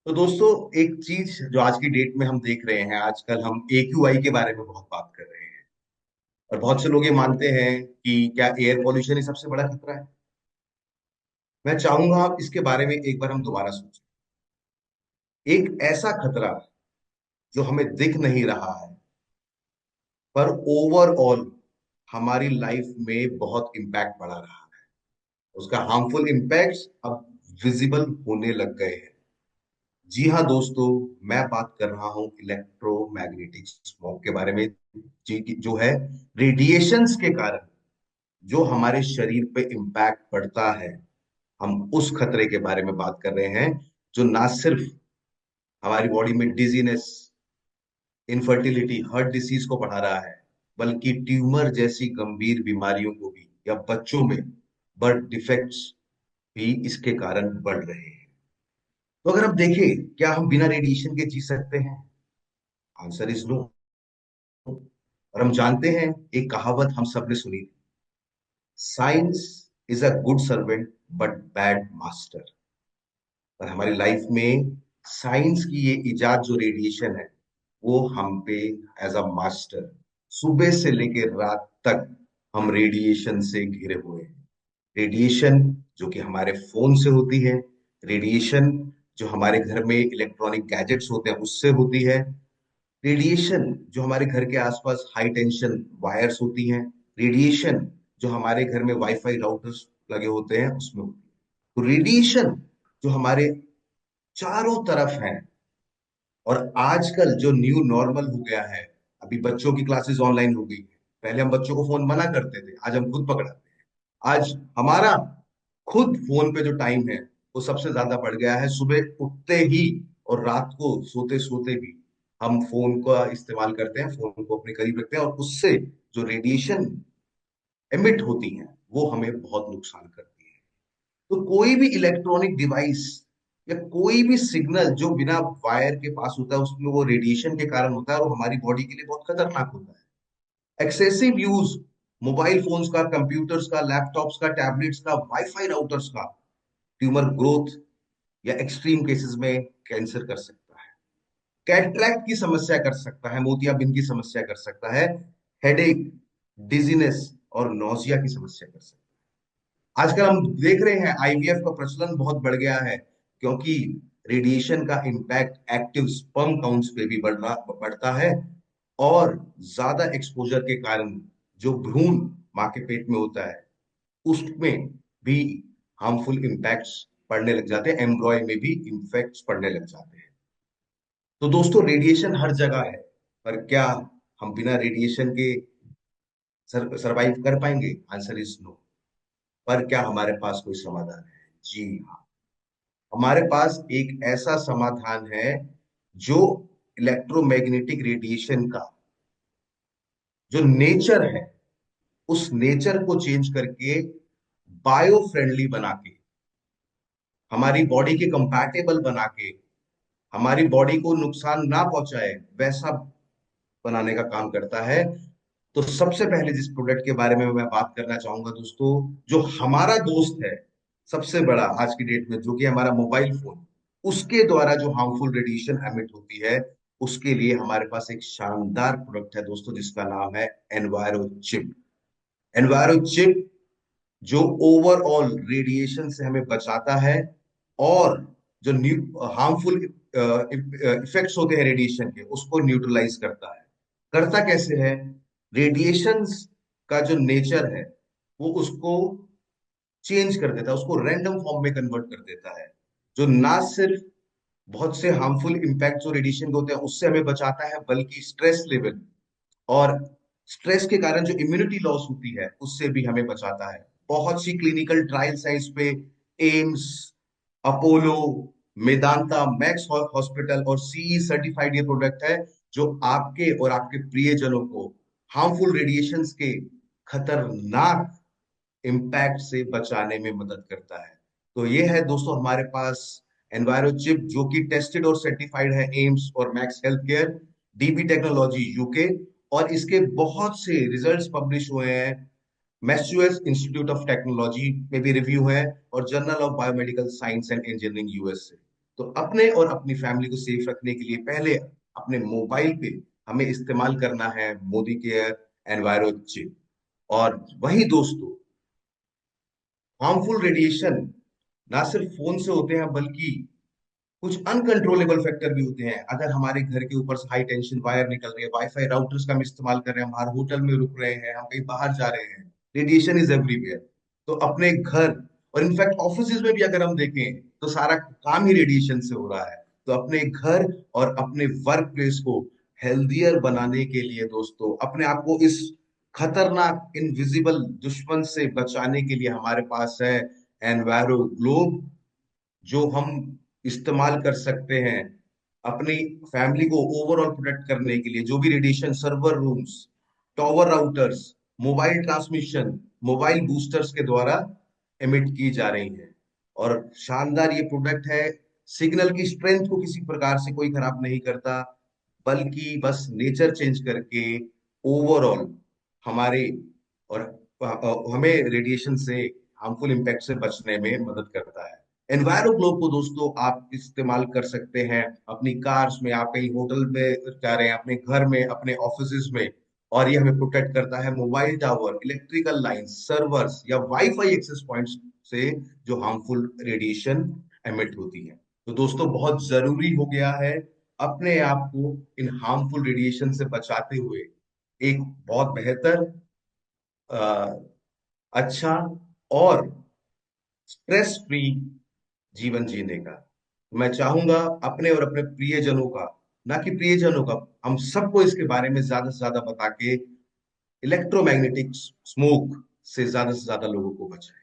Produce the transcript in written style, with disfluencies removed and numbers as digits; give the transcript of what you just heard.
तो दोस्तों, एक चीज जो आज की डेट में हम देख रहे हैं, आजकल हम AQI के बारे में बहुत बात कर रहे हैं। और बहुत से लोग ये मानते हैं कि क्या एयर पॉल्यूशन ही सबसे बड़ा खतरा है। मैं चाहूंगा आप इसके बारे में एक बार हम दोबारा सोचें। एक ऐसा खतरा जो हमें दिख नहीं रहा है, पर ओवरऑल हमारी लाइफ में बहुत इम्पैक्ट पड़ा रहा है। उसका हार्मफुल इम्पैक्ट्स अब विजिबल होने लग गए हैं। जी हाँ दोस्तों, मैं बात कर रहा हूं इलेक्ट्रोमैग्नेटिक स्मोक के बारे में। जी, जो है रेडिएशंस के कारण जो हमारे शरीर पे इम्पैक्ट पड़ता है, हम उस खतरे के बारे में बात कर रहे हैं। जो ना सिर्फ हमारी बॉडी में डिजीनेस, इनफर्टिलिटी, हार्ट डिसीज को बढ़ा रहा है, बल्कि ट्यूमर जैसी गंभीर बीमारियों को भी, या बच्चों में बर्थ डिफेक्ट्स भी इसके कारण बढ़ रहे हैं। तो अगर हम देखें, क्या हम बिना रेडिएशन के जी सकते हैं? Answer is no. और हम जानते हैं, एक कहावत हम सबने सुनी थी, science is a good servant but bad master. पर हमारी लाइफ में साइंस की ये इजाद जो रेडिएशन है, वो हम पे एज अ मास्टर, सुबह से लेकर रात तक हम रेडिएशन से घिरे हुए हैं। रेडिएशन जो कि हमारे फोन से होती है, रेडिएशन जो हमारे घर में इलेक्ट्रॉनिक गैजेट्स होते हैं उससे होती है, रेडिएशन जो हमारे घर के आसपास हाई टेंशन वायर्स होती हैं, रेडिएशन जो हमारे घर में वाईफाई राउटर्स लगे होते हैं उसमें होती है। तो रेडिएशन जो हमारे चारों तरफ है। और आजकल जो न्यू नॉर्मल हो गया है, अभी बच्चों की क्लासेस ऑनलाइन हो गई है। पहले हम बच्चों को फोन मना करते थे, आज हम खुद पकड़ाते हैं। आज हमारा खुद फोन पे जो टाइम है वो सबसे ज्यादा बढ़ गया है। सुबह उठते ही और रात को सोते सोते भी हम फोन का इस्तेमाल करते हैं, फोन को अपने करीब रखते हैं, और उससे जो रेडिएशन एमिट होती है वो हमें बहुत नुकसान करती है। तो कोई भी इलेक्ट्रॉनिक डिवाइस या कोई भी सिग्नल जो बिना वायर के पास होता है, उसमें वो रेडिएशन के कारण होता है और वो हमारी बॉडी के लिए बहुत खतरनाक होता है। एक्सेसिव यूज मोबाइल फोन्स का, कंप्यूटर्स का, लैपटॉप्स का, टैबलेट्स का, वाईफाई राउटर्स का ट्यूमर ग्रोथ या एक्सट्रीम केसेस में कैंसर कर सकता है, कैटरैक्ट की समस्या कर सकता है, मोतियाबिंद की समस्या कर सकता है, हेडेक, डिजीनेस और नोजिया की समस्या कर सकता है। आजकल हम देख रहे हैं IVF का प्रचलन बहुत बढ़ गया है, क्योंकि रेडिएशन का इम्पैक्ट एक्टिव स्पर्म काउंट्स पे भी बढ़ता है। और ज्यादा एक्सपोजर के कारण जो भ्रूण माँ के पेट में होता है, उसमें भी हार्मफुल इम्पैक्ट्स पड़ने लग जाते हैं, एम्ब्रॉय में भी इम्पैक्ट्स पड़ने लग जाते हैं। तो दोस्तों, रेडिएशन हर जगह है, पर क्या हम बिना रेडिएशन के सरवाइव कर पाएंगे? Answer is no. पर क्या हमारे पास कोई समाधान है? जी हाँ, हमारे पास एक ऐसा समाधान है जो इलेक्ट्रोमैग्नेटिक रेडिएशन का जो नेचर है, उस नेचर को चेंज करके बायो फ्रेंडली बना के, हमारी बॉडी के कंपैटिबल बना के, हमारी बॉडी को नुकसान ना पहुंचाए वैसा बनाने का काम करता है। तो सबसे पहले जिस प्रोडक्ट के बारे में मैं बात करना चाहूंगा दोस्तों, जो हमारा दोस्त है सबसे बड़ा आज की डेट में, जो कि हमारा मोबाइल फोन, उसके द्वारा जो हार्मफुल रेडिएशन एमिट होती है, उसके लिए हमारे पास एक शानदार प्रोडक्ट है दोस्तों, जिसका नाम है एनवायरो चिप। एनवायरो चिप जो ओवरऑल रेडिएशन से हमें बचाता है, और जो हार्मफुल इफेक्ट्स होते हैं रेडिएशन के, उसको न्यूट्रलाइज करता है। करता कैसे है? रेडिएशंस का जो नेचर है वो उसको चेंज कर देता है, उसको रैंडम फॉर्म में कन्वर्ट कर देता है, जो ना सिर्फ बहुत से हार्मफुल इम्पैक्ट जो रेडिएशन के होते हैं उससे हमें बचाता है, बल्कि स्ट्रेस लेवल और स्ट्रेस के कारण जो इम्यूनिटी लॉस होती है उससे भी हमें बचाता है। बहुत सी क्लिनिकल ट्रायल साइट्स पे AIIMS, Apollo, Medanta, max hospital और CE सर्टिफाइड ये प्रोडक्ट है, जो आपके और आपके प्रियजनों को हार्मफुल रेडिएशंस के खतरनाक इम्पैक्ट से बचाने में मदद करता है। तो ये है दोस्तों हमारे पास एनवायरो चिप, जो कि टेस्टेड और सर्टिफाइड है एम्स और max health care, DB technology UK, और इसके बहुत से रिजल्ट्स पब्लिश हुए हैं। मैसूएट्स इंस्टीट्यूट ऑफ टेक्नोलॉजी में भी रिव्यू है, और journal of biomedical science and engineering US से। तो अपने और अपनी फैमिली को सेफ रखने के लिए पहले अपने मोबाइल पे हमें इस्तेमाल करना है मोदी केयर एनवायरो चिप। और वही दोस्तों, हार्मफुल रेडिएशन ना सिर्फ फोन से होते हैं बल्कि कुछ अनकंट्रोलेबल फैक्टर भी होते हैं। अगर हमारे घर के ऊपर से हाई टेंशन वायर निकल रही है, वाईफाई राउटर्स का हम इस्तेमाल कर रहे हैं, हम हर होटल में रुक रहे हैं, हम कहीं बाहर जा रहे हैं, रेडिएशन इज एवरीवेयर। तो अपने घर और इनफैक्ट ऑफिस में भी अगर हम देखें तो सारा काम ही रेडिएशन से हो रहा है। तो अपने घर और अपने वर्क प्लेस को हेल्दियर बनाने के लिए दोस्तों, अपने आप को इस खतरनाक इनविजिबल दुश्मन से बचाने के लिए हमारे पास है एनवायरो ग्लोब, जो हम इस्तेमाल कर सकते हैं अपनी फैमिली को ओवरऑल प्रोटेक्ट करने के लिए। जो भी radiation server rooms, tower routers, mobile transmission, mobile boosters के द्वारा एमिट की जा रही है। और शानदार ये प्रोडक्ट है, सिग्नल की स्ट्रेंथ को किसी प्रकार से कोई खराब नहीं करता, बल्कि बस नेचर चेंज करके ओवरऑल हमारे और हमें रेडिएशन से, हार्मफुल इम्पैक्ट से बचने में मदद करता है। एनवायरो ग्लोब को दोस्तों आप इस्तेमाल कर सकते हैं अपनी कार्स में, आप कहीं होटल में जा रहे हैं, अपने घर में, अपने ऑफिस में। और ये हमें प्रोटेक्ट करता है mobile tower, electrical line, servers या वाईफाई एक्सेस पॉइंट्स से जो हार्मफुल रेडिएशन एमिट होती है। तो दोस्तों बहुत जरूरी हो गया है अपने आप को इन हार्मफुल रेडिएशन से बचाते हुए एक बहुत बेहतर, अ, अच्छा और स्ट्रेस फ्री जीवन जीने का। मैं चाहूंगा अपने और अपने प्रियजनों का, ना कि प्रियजनों का, हम सबको इसके बारे में ज्यादा से ज्यादा बता के इलेक्ट्रोमैग्नेटिक स्मोक से ज्यादा लोगों को बचाएं।